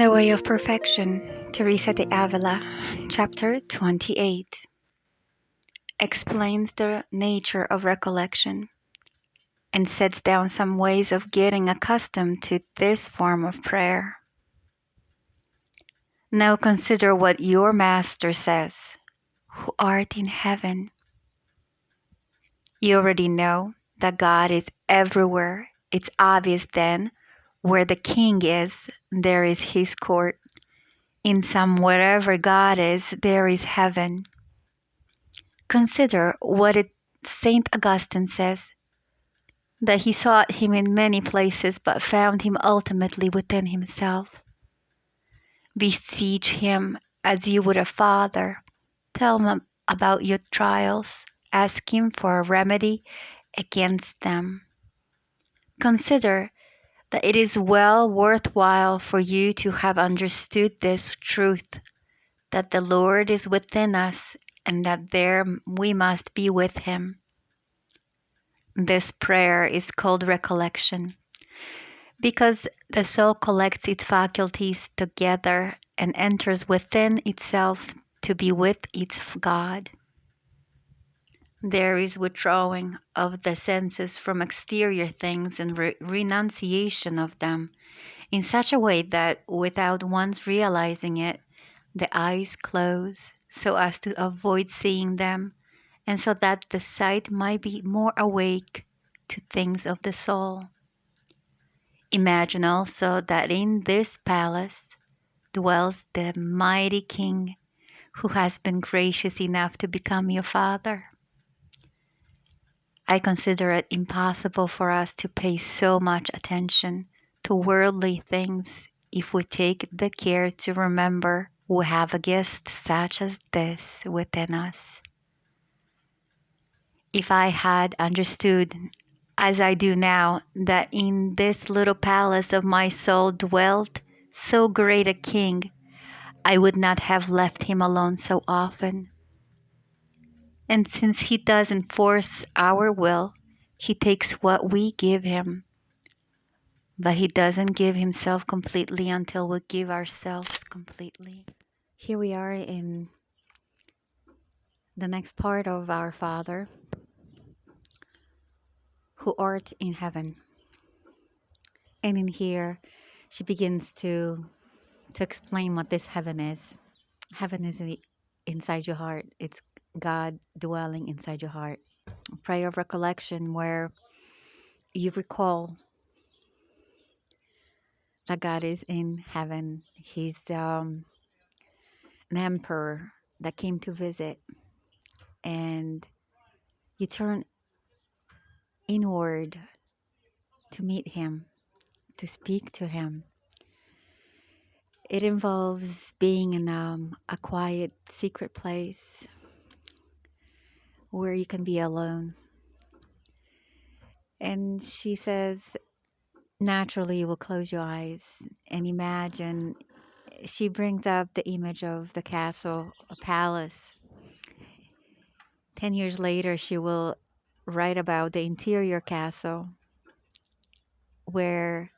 The Way of Perfection, Teresa de Avila, Chapter 28, explains the nature of recollection and sets down some ways of getting accustomed to this form of prayer. Now consider what your Master says, who art in heaven. You already know that God is everywhere. It's obvious then, where the king is, there is his court. In some wherever God is, there is heaven. Consider what Saint Augustine says, that he sought him in many places, but found him ultimately within himself. Beseech him as you would a father. Tell him about your trials. Ask him for a remedy against them. Consider that it is well worthwhile for you to have understood this truth, that the Lord is within us and that there we must be with him. This prayer is called recollection because the soul collects its faculties together and enters within itself to be with its God. There is withdrawing of the senses from exterior things and renunciation of them in such a way that without one's realizing it, the eyes close so as to avoid seeing them, and so that the sight might be more awake to things of the soul. Imagine also that in this palace dwells the mighty king who has been gracious enough to become your father. I consider it impossible for us to pay so much attention to worldly things if we take the care to remember we have a guest such as this within us. If I had understood, as I do now, that in this little palace of my soul dwelt so great a king, I would not have left him alone so often. And since he doesn't force our will, he takes what we give him. But he doesn't give himself completely until we give ourselves completely. Here we are in the next part of Our Father, who art in heaven. And in here, she begins to explain what this heaven is. Heaven is inside your heart. It's God dwelling inside your heart. A prayer of recollection where you recall that God is in heaven. He's an emperor that came to visit, and you turn inward to meet him, to speak to him. It involves being in a quiet, secret place where you can be alone. And she says, naturally, you will close your eyes and imagine. She brings up the image of the castle, a palace. 10 years later, she will write about the interior castle where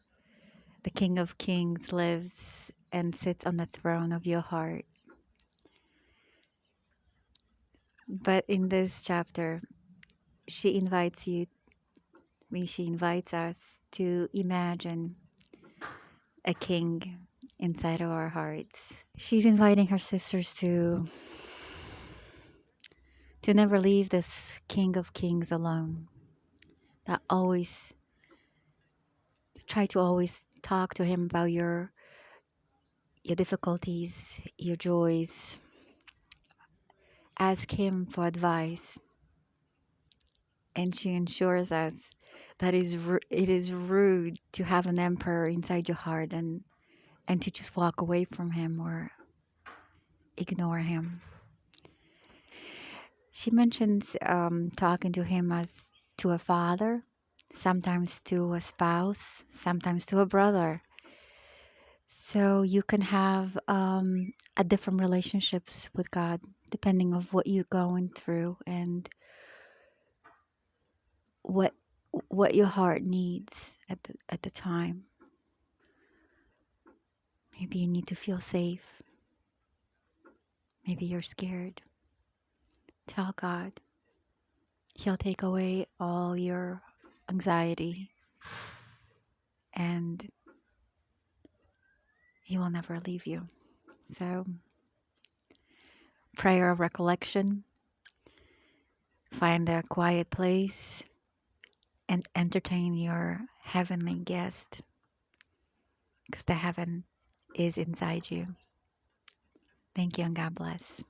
the King of Kings lives and sits on the throne of your heart. But in this chapter, she invites us to imagine a king inside of our hearts. She's inviting her sisters to never leave this King of Kings alone. That always try to always talk to him about your difficulties, your joys. Ask him for advice. And she assures us that it is rude to have an emperor inside your heart and to just walk away from him or ignore him. She mentions talking to him as to a father, sometimes to a spouse, sometimes to a brother. So you can have a different relationships with God depending of what you're going through and what your heart needs at the time. Maybe you need to feel safe. Maybe you're scared. Tell God. He'll take away all your anxiety and He will never leave you. So, prayer of recollection. Find a quiet place and entertain your heavenly guest because the heaven is inside you. Thank you and God bless.